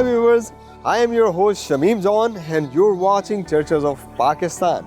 Hi viewers, I am your host Shamim John and you're watching Churches of Pakistan.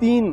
3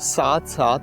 7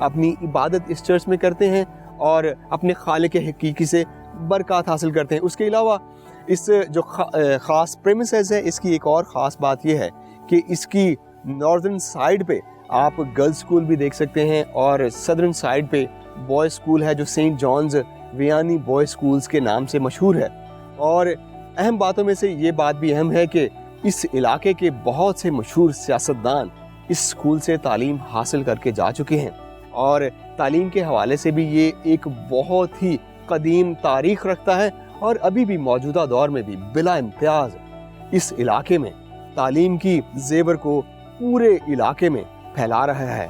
اپنی عبادت اس church میں کرتے ہیں اور اپنے خالق حقیقی سے برکات حاصل کرتے ہیں۔ اس کے علاوہ اس جو خاص پریمیسز ہے، اس کی ایک اور خاص بات یہ ہے کہ اس کی ناردرن سائیڈ پہ آپ گرلز اسکول بھی دیکھ سکتے ہیں اور سدرن سائیڈ پہ بوائز اسکول ہے جو سینٹ جانز ویانی بوائز اسکولز کے نام سے مشہور ہے۔ اور اہم باتوں میں سے یہ بات بھی اہم ہے کہ اس علاقے کے بہت سے مشہور سیاستدان اس اسکول سے تعلیم حاصل کر کے جا چکے ہیں، اور تعلیم کے حوالے سے بھی یہ ایک بہت ہی قدیم تاریخ رکھتا ہے اور ابھی بھی موجودہ دور میں بھی بلا امتیاز اس علاقے میں تعلیم کی زیور کو پورے علاقے میں پھیلا رہا ہے۔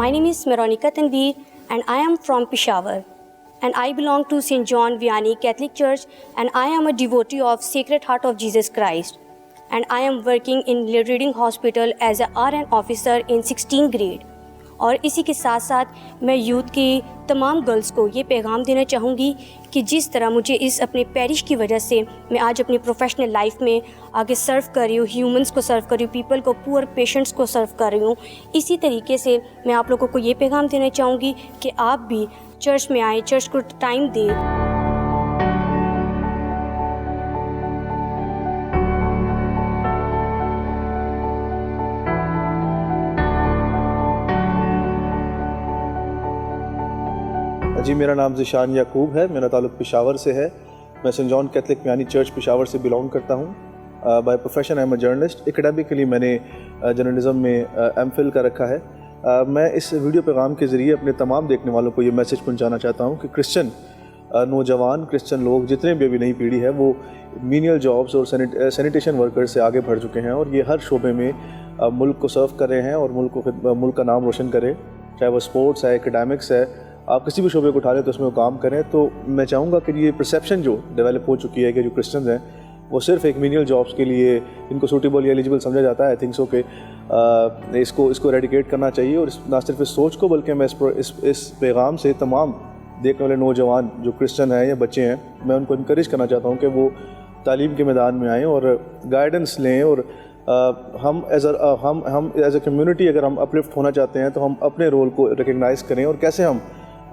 My name is Meronica Tanveer and I am from Peshawar and I belong to St. John Vianney Catholic Church and I am a devotee of Sacred Heart of Jesus Christ and I am working in Reading Hospital as a RN officer in 16th grade. اور اسی کے ساتھ ساتھ میں youth کی تمام girls کو یہ پیغام دینا چاہوں گی کہ جس طرح مجھے اس اپنے پیرش کی وجہ سے میں آج اپنی پروفیشنل لائف میں آگے سرو کر رہی ہوں، ہیومنس کو سرو کر رہی ہوں، پیپل کو، پور پیشنٹس کو سرو کر رہی ہوں، اسی طریقے سے میں آپ لوگوں کو یہ پیغام دینا چاہوں گی کہ آپ بھی چرچ میں آئیں، چرچ کو ٹائم دیں۔ جی، میرا نام ذیشان یعقوب ہے، میرا تعلق پشاور سے ہے۔ میں سینٹ جان کیتھلک ویانی چرچ پشاور سے بلانگ کرتا ہوں۔ By profession I am a journalist. Academically میں نے جرنلزم میں ایم فل کر رکھا ہے۔ میں اس ویڈیو پیغام کے ذریعے اپنے تمام دیکھنے والوں کو یہ میسج پہنچانا چاہتا ہوں کہ کرسچن نوجوان، کرسچن لوگ جتنے بھی ابھی نئی پیڑھی ہے وہ مینیل جابس اور سینیٹیشن ورکر سے آگے بڑھ چکے ہیں اور یہ ہر شعبے میں ملک کو سرو کر رہے ہیں اور ملک کا نام روشن کرے، چاہے وہ اسپورٹس ہے، اکیڈیمکس ہے، آپ کسی بھی شعبے کو اٹھا لیں تو اس میں وہ کام کریں۔ تو میں چاہوں گا کہ یہ پرسیپشن جو ڈیولپ ہو چکی ہے کہ جو کرسچنز ہیں وہ صرف ایک مینیل جابس کے لیے ان کو سوٹیبل یا ایلیجیبل سمجھا جاتا ہے، آئی تھنک سو کہ اس کو ایریڈیکیٹ کرنا چاہیے، اور نہ صرف اس سوچ کو بلکہ میں اس پیغام سے تمام دیکھنے والے نوجوان جو کرسچن ہیں یا بچے ہیں، میں ان کو انکریج کرنا چاہتا ہوں کہ وہ تعلیم کے میدان میں آئیں اور گائیڈنس لیں، اور ہم ایز اے کمیونٹی اگر ہم اپلفٹ ہونا چاہتے ہیں تو ہم اپنے رول کو ریکگنائز کریں، اور کیسے ہم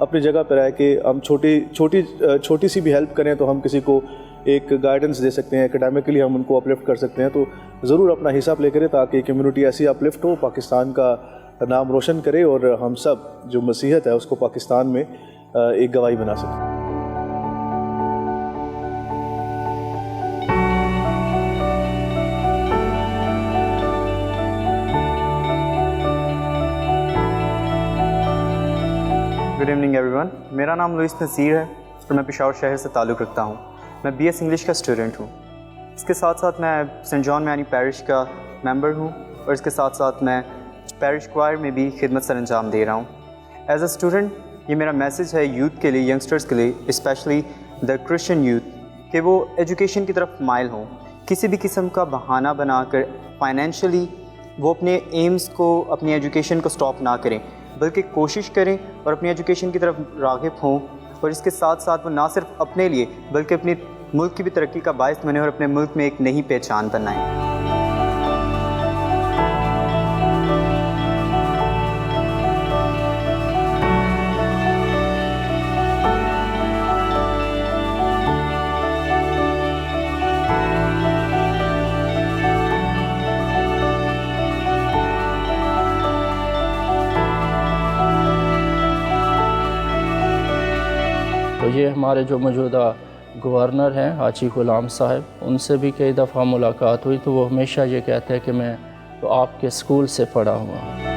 اپنی جگہ پہ رہ کے ہم چھوٹی سی بھی ہیلپ کریں تو ہم کسی کو ایک گائیڈنس دے سکتے ہیں، اکیڈیمکلی ہم ان کو اپلفٹ کر سکتے ہیں۔ تو ضرور اپنا حصہ پلے کریں تاکہ کمیونٹی ایسی اپلفٹ ہو، پاکستان کا نام روشن کرے اور ہم سب جو مسیحیت ہے اس کو پاکستان میں ایک گواہی بنا سکیں۔ گڈ ایوننگ ایوری ون، میرا نام لوئس نذیر ہے اور میں پشاور شہر سے تعلق رکھتا ہوں۔ میں بی ایس انگلش کا اسٹوڈنٹ ہوں۔ اس کے ساتھ ساتھ میں سینٹ جان ویانی پیرش کا ممبر ہوں، اور اس کے ساتھ ساتھ میں پیرش کوائر میں بھی خدمت سر انجام دے رہا ہوں۔ ایز اے اسٹوڈنٹ یہ میرا میسیج ہے یوتھ کے لیے، ینگسٹرز کے لیے، اسپیشلی دا کرسچن یوتھ، کہ وہ ایجوکیشن کی طرف مائل ہوں، کسی بھی قسم کا بہانہ بنا کر فائنینشلی وہ اپنے ایمز کو، اپنی ایجوکیشن کو سٹاپ نہ کریں، بلکہ کوشش کریں اور اپنی ایجوکیشن کی طرف راغب ہوں، اور اس کے ساتھ ساتھ وہ نہ صرف اپنے لیے بلکہ اپنے ملک کی بھی ترقی کا باعث بنیں اور اپنے ملک میں ایک نئی پہچان بنائیں۔ تو یہ ہمارے جو موجودہ گورنر ہیں حاجی غلام صاحب، ان سے بھی کئی دفعہ ملاقات ہوئی تو وہ ہمیشہ یہ کہتے ہیں کہ میں تو آپ کے اسکول سے پڑھا ہوا ہوں۔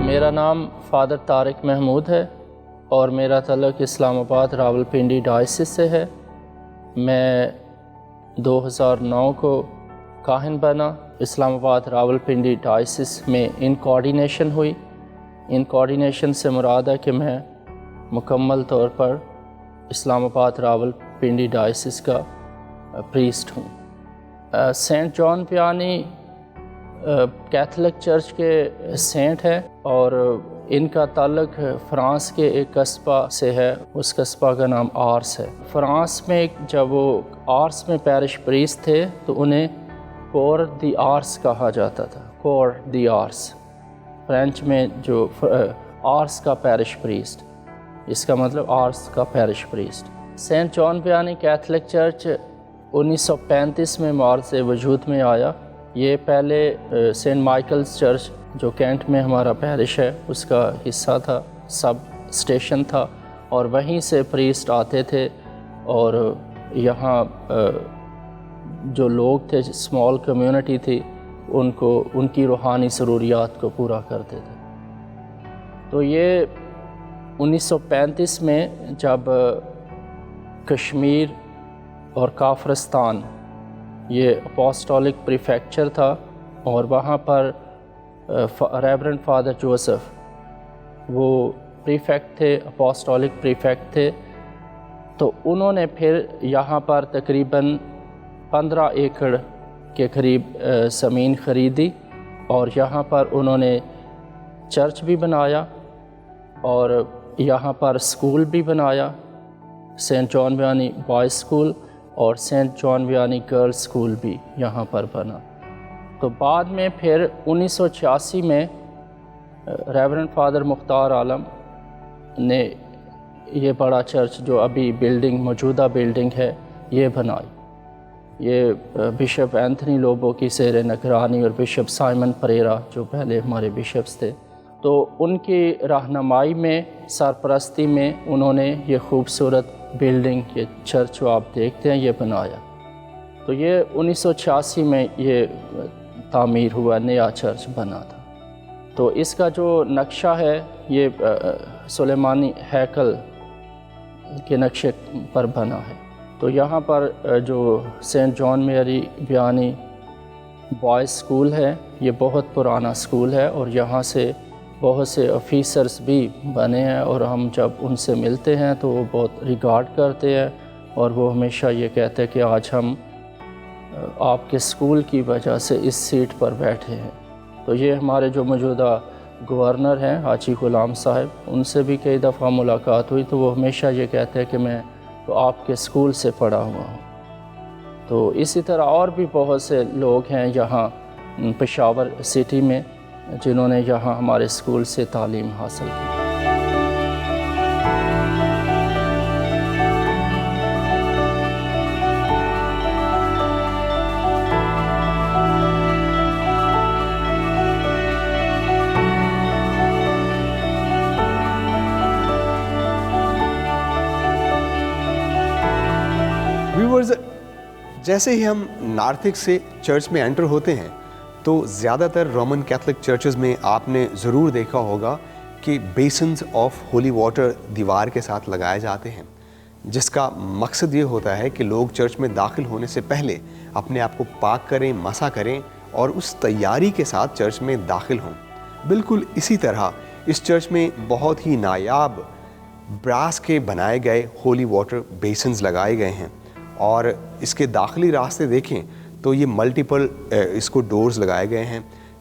میرا نام فادر طارق محمود ہے اور میرا تعلق اسلام آباد راولپنڈی ڈائسس سے ہے۔ میں 2009 کو کاہن بنا۔ اسلام آباد راولپنڈی ڈائسس میں ان کوارڈینیشن ہوئی۔ ان کوارڈینیشن سے مراد ہے کہ میں مکمل طور پر اسلام آباد راولپنڈی ڈائسس کا پریسٹ ہوں۔ سینٹ جان ویانی کیتھولک چرچ کے سینٹ ہیں اور ان کا تعلق فرانس کے ایک قصبہ سے ہے، اس قصبہ کا نام آرس ہے۔ فرانس میں جب وہ آرس میں پیرش پریسٹ تھے تو انہیں کور دی آرس کہا جاتا تھا، کور دی آرس، فرینچ میں جو آرس کا پیرش پریسٹ، اس کا مطلب آرس کا پیرش پریسٹ۔ سینٹ جان ویانی کیتھولک چرچ 1935 میں معرض وجود میں آیا۔ یہ پہلے سینٹ مائیکلز چرچ جو کینٹ میں ہمارا پیرش ہے اس کا حصہ تھا، سب اسٹیشن تھا، اور وہیں سے پریسٹ آتے تھے اور یہاں جو لوگ تھے، اسمال کمیونٹی تھی، ان کی روحانی ضروریات کو پورا کرتے تھے۔ تو یہ 1935 میں جب کشمیر اور کافرستان یہ اپوسٹولک پریفیکچر تھا اور وہاں پر ریورنڈ فادر جوزف وہ پریفیکٹ تھے، اپوسٹولک پریفیکٹ تھے، تو انہوں نے پھر یہاں پر تقریباً 15 ایکڑ کے قریب زمین خریدی اور یہاں پر انہوں نے چرچ بھی بنایا اور یہاں پر اسکول بھی بنایا، سینٹ جان ویانی بوائز اسکول اور سینٹ جان ویانی گرل اسکول بھی یہاں پر بنا۔ تو بعد میں پھر 1986 میں ریورنڈ فادر مختار عالم نے یہ بڑا چرچ جو ابھی موجودہ بلڈنگ ہے یہ بنائی۔ یہ بشپ اینتھنی لوبو کی زیر نگرانی اور بشپ سائمن پریرا جو پہلے ہمارے بشپس تھے، تو ان کی رہنمائی میں، سرپرستی میں انہوں نے یہ خوبصورت بلڈنگ، یہ چرچ جو آپ دیکھتے ہیں یہ بنایا۔ تو یہ 1986 میں یہ تعمیر ہوا، نیا چرچ بنا تھا۔ تو اس کا جو نقشہ ہے یہ سلیمانی ہیکل کے نقشے پر بنا ہے۔ تو یہاں پر جو سینٹ جان میری ویانی بوائز اسکول ہے، یہ بہت پرانا اسکول ہے اور یہاں سے بہت سے آفیسرز بھی بنے ہیں اور ہم جب ان سے ملتے ہیں تو وہ بہت ریگارڈ کرتے ہیں اور وہ ہمیشہ یہ کہتے ہیں کہ آج ہم آپ کے اسکول کی وجہ سے اس سیٹ پر بیٹھے ہیں۔ تو یہ ہمارے جو موجودہ گورنر ہیں حاجی غلام صاحب، ان سے بھی کئی دفعہ ملاقات ہوئی تو وہ ہمیشہ یہ کہتے ہیں کہ میں تو آپ کے اسکول سے پڑھا ہوا ہوں۔ تو اسی طرح اور بھی بہت سے لوگ ہیں یہاں پشاور سٹی میں جنہوں نے یہاں ہمارے اسکول سے تعلیم حاصل کی۔ ویورز، جیسے ہی ہم نارتھک سے چرچ میں انٹر ہوتے ہیں تو زیادہ تر رومن کیتھولک چرچز میں آپ نے ضرور دیکھا ہوگا کہ بیسنز آف ہولی واٹر دیوار کے ساتھ لگائے جاتے ہیں، جس کا مقصد یہ ہوتا ہے کہ لوگ چرچ میں داخل ہونے سے پہلے اپنے آپ کو پاک کریں، مسح کریں اور اس تیاری کے ساتھ چرچ میں داخل ہوں۔ بالکل اسی طرح اس چرچ میں بہت ہی نایاب براس کے بنائے گئے ہولی واٹر بیسنز لگائے گئے ہیں اور اس کے داخلی راستے دیکھیں تو یہ ملٹیپل اس کو ڈورز لگائے گئے ہیں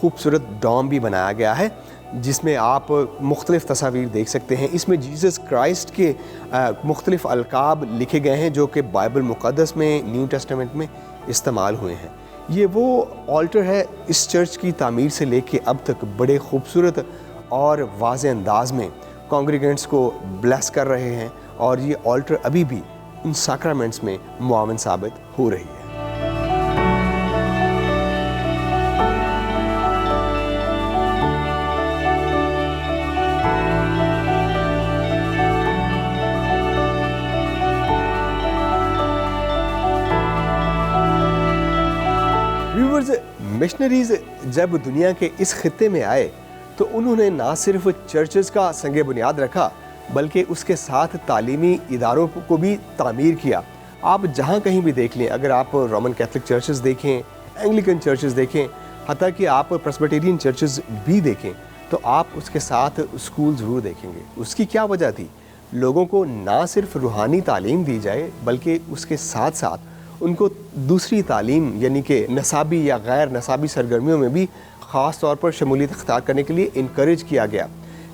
خوبصورت ڈوم بھی بنایا گیا ہے جس میں آپ مختلف تصاویر دیکھ سکتے ہیں. اس میں جیزس کرائسٹ کے مختلف القاب لکھے گئے ہیں جو کہ بائبل مقدس میں نیو ٹیسٹمنٹ میں استعمال ہوئے ہیں. یہ وہ آلٹر ہے اس چرچ کی تعمیر سے لے کے اب تک بڑے خوبصورت اور واضح انداز میں کانگریگنٹس کو بلیس کر رہے ہیں, اور یہ آلٹر ابھی بھی ان سیکرامنٹس میں معاون ثابت ہو رہی ہے. مشنریز جب دنیا کے اس خطے میں آئے تو انہوں نے نہ صرف چرچز کا سنگ بنیاد رکھا بلکہ اس کے ساتھ تعلیمی اداروں کو بھی تعمیر کیا. آپ جہاں کہیں بھی دیکھ لیں, اگر آپ رومن کیتھولک چرچز دیکھیں, اینگلیکن چرچز دیکھیں, حتیٰ کہ آپ پریسبیٹیرین چرچز بھی دیکھیں, تو آپ اس کے ساتھ اسکول ضرور دیکھیں گے. اس کی کیا وجہ تھی؟ لوگوں کو نہ صرف روحانی تعلیم دی جائے بلکہ اس کے ساتھ ساتھ ان کو دوسری تعلیم یعنی کہ نصابی یا غیر نصابی سرگرمیوں میں بھی خاص طور پر شمولیت اختیار کرنے کے لیے انکریج کیا گیا.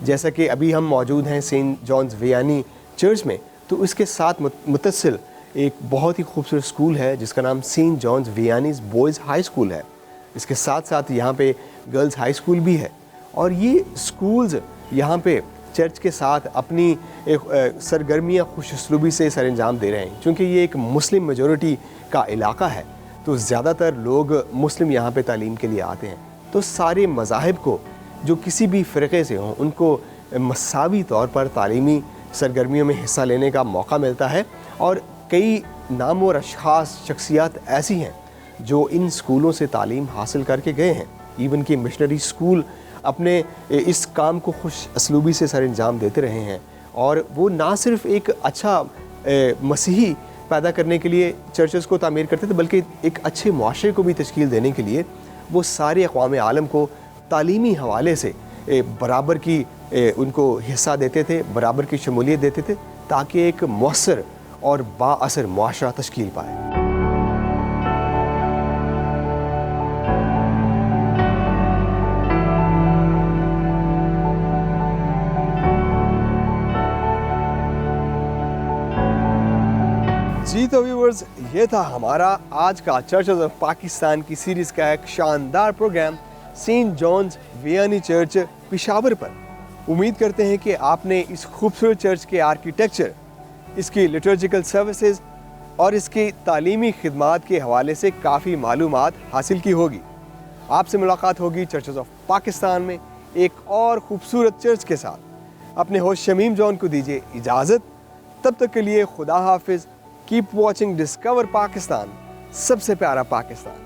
جیسا کہ ابھی ہم موجود ہیں سینٹ جانز ویانی چرچ میں, تو اس کے ساتھ متصل ایک بہت ہی خوبصورت اسکول ہے جس کا نام سینٹ جانز ویانیز بوائز ہائی اسکول ہے. اس کے ساتھ ساتھ یہاں پہ گرلز ہائی اسکول بھی ہے, اور یہ اسکولز یہاں پہ چرچ کے ساتھ اپنی سرگرمیاں خوش اسلوبی سے سر انجام دے رہے ہیں. چونکہ یہ ایک مسلم میجورٹی کا علاقہ ہے تو زیادہ تر لوگ مسلم یہاں پہ تعلیم کے لیے آتے ہیں, تو سارے مذاہب کو جو کسی بھی فرقے سے ہوں ان کو مساوی طور پر تعلیمی سرگرمیوں میں حصہ لینے کا موقع ملتا ہے. اور کئی نامور اشخاص شخصیات ایسی ہیں جو ان اسکولوں سے تعلیم حاصل کر کے گئے ہیں. ایون کہ مشنری اسکول اپنے اس کام کو خوش اسلوبی سے سر انجام دیتے رہے ہیں, اور وہ نہ صرف ایک اچھا مسیحی پیدا کرنے کے لیے چرچز کو تعمیر کرتے تھے بلکہ ایک اچھے معاشرے کو بھی تشکیل دینے کے لیے وہ سارے اقوام عالم کو تعلیمی حوالے سے برابر کی ان کو حصہ دیتے تھے, برابر کی شمولیت دیتے تھے, تاکہ ایک مؤثر اور با اثر معاشرہ تشکیل پائے. جی تو ویورز, یہ تھا ہمارا آج کا چرچز آف پاکستان کی سیریز کا ایک شاندار پروگرام سینٹ جانز ویانی چرچ پشاور پر. امید کرتے ہیں کہ آپ نے اس خوبصورت چرچ کے آرکیٹیکچر, اس کی لٹرجیکل سروسز اور اس کی تعلیمی خدمات کے حوالے سے کافی معلومات حاصل کی ہوگی. آپ سے ملاقات ہوگی چرچز آف پاکستان میں ایک اور خوبصورت چرچ کے ساتھ. اپنے ہوسٹ شمیم جان کو دیجیے اجازت. تب تک کے لیے خدا حافظ. کیپ واچنگ ڈسکور پاکستان, سب سے پیارا پاکستان.